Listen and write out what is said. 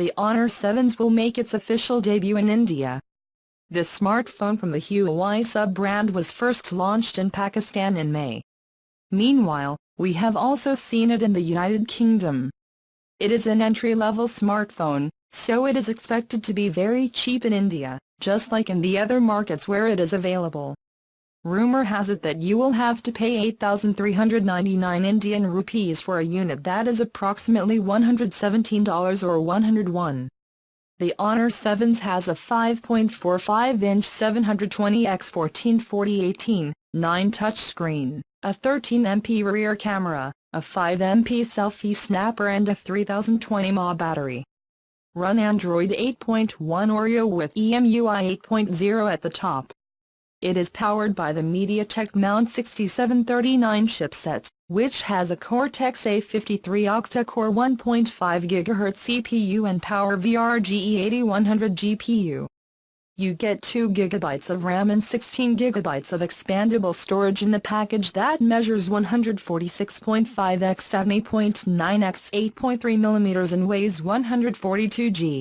the Honor 7s will make its official debut in India. This smartphone from the Huawei sub-brand was first launched in Pakistan in May. Meanwhile, we have also seen it in the United Kingdom. It is an entry-level smartphone, so it is expected to be very cheap in India, just like in the other markets where it is available. Rumor has it that you will have to pay 8,399 Indian rupees for a unit, that is approximately $117 or 101. The Honor 7s has a 5.45-inch 720x1440/18:9 touchscreen, a 13MP rear camera, a 5MP selfie snapper and a 3020 mAh battery. Run Android 8.1 Oreo with EMUI 8.0 at the top. It is powered by the MediaTek MT6739 chipset, which has a Cortex-A53 octa-core 1.5 GHz CPU and PowerVR GE80-100 GPU. You get 2 GB of RAM and 16 GB of expandable storage in the package that measures 146.5 x 70.9 x 8.3 mm and weighs 142 g.